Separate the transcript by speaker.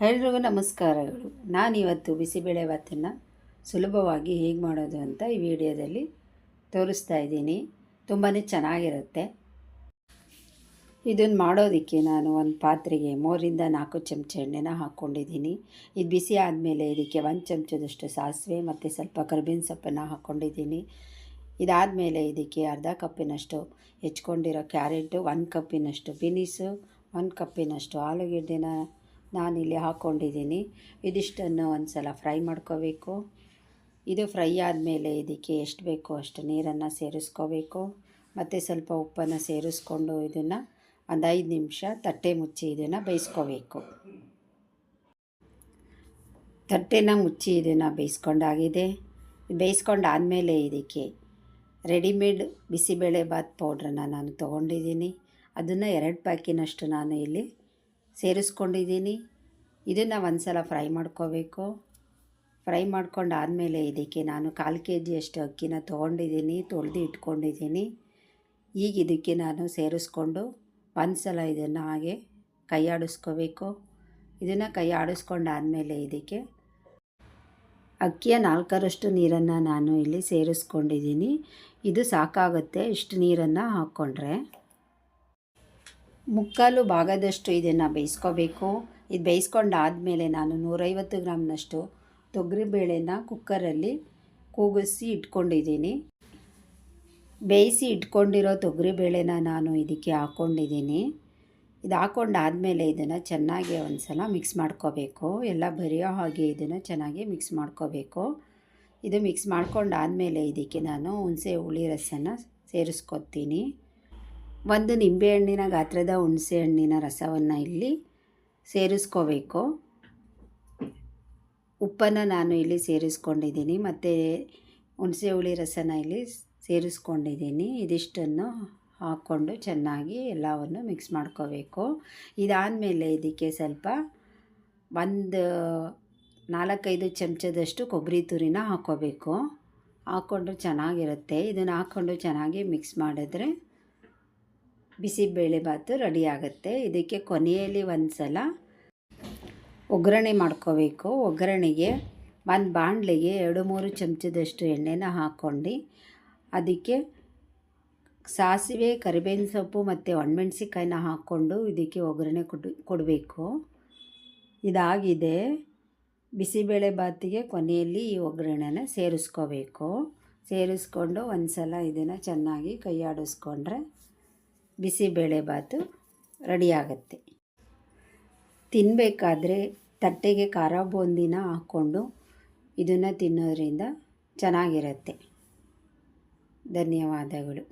Speaker 1: ಎಲ್ರಿಗೂ ನಮಸ್ಕಾರಗಳು. ನಾನಿವತ್ತು ಬಿಸಿಬೇಳೆಭಾತನ್ನು ಸುಲಭವಾಗಿ ಹೇಗೆ ಮಾಡೋದು ಅಂತ ಈ ವಿಡಿಯೋದಲ್ಲಿ ತೋರಿಸ್ತಾ ಇದ್ದೀನಿ. ತುಂಬಾ ಚೆನ್ನಾಗಿರುತ್ತೆ. ಇದನ್ನು ಮಾಡೋದಕ್ಕೆ ನಾನು ಒಂದು ಪಾತ್ರೆಗೆ 3-4 ಚಮಚ ಎಣ್ಣೆನ ಹಾಕ್ಕೊಂಡಿದ್ದೀನಿ. ಇದು ಬಿಸಿ ಆದಮೇಲೆ ಇದಕ್ಕೆ 1 ಚಮಚದಷ್ಟು ಸಾಸಿವೆ ಮತ್ತು ಸ್ವಲ್ಪ ಕರಿಬೇವಿನ ಸೊಪ್ಪನ್ನು ಹಾಕ್ಕೊಂಡಿದ್ದೀನಿ. ಇದಾದಮೇಲೆ ಇದಕ್ಕೆ ಅರ್ಧ ಕಪ್ಪಿನಷ್ಟು ಹೆಚ್ಕೊಂಡಿರೋ ಕ್ಯಾರೆಟು, 1 ಕಪ್ಪಿನಷ್ಟು ಬೀನೀಸು, 1 ಕಪ್ಪಿನಷ್ಟು ಆಲೂಗೆಡ್ಡೆನ ನಾನಿಲ್ಲಿ ಹಾಕ್ಕೊಂಡಿದ್ದೀನಿ. ಇದಿಷ್ಟನ್ನು ಒಂದು ಸಲ ಫ್ರೈ ಮಾಡ್ಕೋಬೇಕು. ಇದು ಫ್ರೈ ಆದಮೇಲೆ ಇದಕ್ಕೆ ಎಷ್ಟು ಬೇಕೋ ಅಷ್ಟು ನೀರನ್ನು ಸೇರಿಸ್ಕೋಬೇಕು ಮತ್ತು ಸ್ವಲ್ಪ ಉಪ್ಪನ್ನು ಸೇರಿಸ್ಕೊಂಡು ಇದನ್ನು ಒಂದು 5 ನಿಮಿಷ ತಟ್ಟೆ ಮುಚ್ಚಿ ಇದನ್ನು ಬೇಯಿಸ್ಕೋಬೇಕು. ತಟ್ಟೆನ ಮುಚ್ಚಿ ಇದನ್ನು ಬೇಯಿಸ್ಕೊಂಡಾಗಿದೆ. ಬೇಯಿಸ್ಕೊಂಡಾದಮೇಲೆ ಇದಕ್ಕೆ ರೆಡಿಮೇಡ್ ಬಿಸಿಬೇಳೆಭಾತ್ ಪೌಡ್ರನ್ನು ನಾನು ತೊಗೊಂಡಿದ್ದೀನಿ. ಅದನ್ನು 2 ಪ್ಯಾಕಿನಷ್ಟು ನಾನು ಇಲ್ಲಿ ಸೇರಿಸ್ಕೊಂಡಿದ್ದೀನಿ. ಇದನ್ನು ಒಂದು ಸಲ ಫ್ರೈ ಮಾಡ್ಕೋಬೇಕು. ಫ್ರೈ ಮಾಡ್ಕೊಂಡಾದಮೇಲೆ ಇದಕ್ಕೆ ನಾನು 1/4 kg ಅಷ್ಟು ಅಕ್ಕಿನ ತೊಗೊಂಡಿದ್ದೀನಿ, ತೊಳೆದು ಇಟ್ಕೊಂಡಿದ್ದೀನಿ. ಈಗ ಇದಕ್ಕೆ ನಾನು ಸೇರಿಸ್ಕೊಂಡು ಒಂದು ಸಲ ಇದನ್ನು ಹಾಗೆ ಕೈ ಆಡಿಸ್ಕೋಬೇಕು. ಇದನ್ನು ಕೈ ಆಡಿಸ್ಕೊಂಡಾದಮೇಲೆ ಇದಕ್ಕೆ ಅಕ್ಕಿಯ 4ರಷ್ಟು ನೀರನ್ನು ನಾನು ಇಲ್ಲಿ ಸೇರಿಸ್ಕೊಂಡಿದ್ದೀನಿ. ಇದು ಸಾಕಾಗುತ್ತೆ ಇಷ್ಟು ನೀರನ್ನು ಹಾಕ್ಕೊಂಡ್ರೆ. 3/4 ಭಾಗದಷ್ಟು ಇದನ್ನು ಬೇಯಿಸ್ಕೋಬೇಕು. ಇದು ಬೇಯಿಸ್ಕೊಂಡಾದಮೇಲೆ ನಾನು 150 ಗ್ರಾಮ್ನಷ್ಟು ತೊಗರಿಬೇಳೆನ ಕುಕ್ಕರಲ್ಲಿ ಕೂಗಿಸಿ ಇಟ್ಕೊಂಡಿದ್ದೀನಿ. ಬೇಯಿಸಿ ಇಟ್ಕೊಂಡಿರೋ ತೊಗರಿಬೇಳೆನ ನಾನು ಇದಕ್ಕೆ ಹಾಕ್ಕೊಂಡಿದ್ದೀನಿ. ಇದು ಹಾಕ್ಕೊಂಡಾದಮೇಲೆ ಇದನ್ನು ಚೆನ್ನಾಗಿ ಒಂದು ಸಲ ಮಿಕ್ಸ್ ಮಾಡ್ಕೋಬೇಕು. ಎಲ್ಲ ಬರೆಯೋ ಹಾಗೆ ಇದನ್ನು ಚೆನ್ನಾಗಿ ಮಿಕ್ಸ್ ಮಾಡ್ಕೋಬೇಕು. ಇದು ಮಿಕ್ಸ್ ಮಾಡ್ಕೊಂಡಾದಮೇಲೆ ಇದಕ್ಕೆ ನಾನು ಹುಣಸೆ ಹುಳಿ ರಸನ ಸೇರಿಸ್ಕೊತೀನಿ. 1 ನಿಂಬೆಹಣ್ಣಿನ ಗಾತ್ರದ ಹುಣಸೆ ಹಣ್ಣಿನ ರಸವನ್ನು ಇಲ್ಲಿ ಸೇರಿಸ್ಕೋಬೇಕು. ಉಪ್ಪನ್ನು ನಾನು ಇಲ್ಲಿ ಸೇರಿಸ್ಕೊಂಡಿದ್ದೀನಿ ಮತ್ತು ಹುಣಸೆ ಹುಳಿ ರಸನ ಇಲ್ಲಿ ಸೇರಿಸ್ಕೊಂಡಿದ್ದೀನಿ. ಇದಿಷ್ಟನ್ನು ಹಾಕ್ಕೊಂಡು ಚೆನ್ನಾಗಿ ಎಲ್ಲವನ್ನು ಮಿಕ್ಸ್ ಮಾಡ್ಕೋಬೇಕು. ಇದಾದಮೇಲೆ ಇದಕ್ಕೆ ಸ್ವಲ್ಪ 4-5 ಚಮಚದಷ್ಟು ಕೊಬ್ಬರಿ ತುರಿನ ಹಾಕ್ಕೋಬೇಕು. ಹಾಕ್ಕೊಂಡ್ರೆ ಚೆನ್ನಾಗಿರುತ್ತೆ. ಇದನ್ನು ಹಾಕ್ಕೊಂಡು ಚೆನ್ನಾಗಿ ಮಿಕ್ಸ್ ಮಾಡಿದ್ರೆ ಬಿಸಿಬೇಳೆಭಾತು ರೆಡಿ ಆಗುತ್ತೆ. ಇದಕ್ಕೆ ಕೊನೆಯಲ್ಲಿ ಒಂದು ಸಲ ಒಗ್ಗರಣೆ ಮಾಡ್ಕೋಬೇಕು. ಒಗ್ಗರಣೆಗೆ ಒಂದು ಬಾಣಲೆಗೆ 2-3 ಚಮಚದಷ್ಟು ಎಣ್ಣೆನ ಹಾಕ್ಕೊಂಡು ಅದಕ್ಕೆ ಸಾಸಿವೆ, ಕರಿಬೇವಿನ ಸೊಪ್ಪು ಮತ್ತು ಒಣಮೆಣ್ಸಿಕಾಯಿನ ಹಾಕ್ಕೊಂಡು ಇದಕ್ಕೆ ಒಗ್ಗರಣೆ ಕೊಡಬೇಕು. ಇದಾಗಿದೆ. ಬಿಸಿಬೇಳೆಭಾತಿಗೆ ಕೊನೆಯಲ್ಲಿ ಈ ಒಗ್ಗರಣೆನ ಸೇರಿಸ್ಕೋಬೇಕು. ಸೇರಿಸ್ಕೊಂಡು ಒಂದು ಸಲ ಇದನ್ನು ಚೆನ್ನಾಗಿ ಕೈ ಆಡಿಸ್ಕೊಂಡ್ರೆ ಬಿಸಿಬೇಳೆಭಾತು ರೆಡಿಯಾಗುತ್ತೆ. ತಿನ್ನಬೇಕಾದ್ರೆ ತಟ್ಟೆಗೆ ಖಾರ ಬೂಂದಿನ ಹಾಕ್ಕೊಂಡು ಇದನ್ನು ತಿನ್ನೋದ್ರಿಂದ ಚೆನ್ನಾಗಿರುತ್ತೆ. ಧನ್ಯವಾದಗಳು.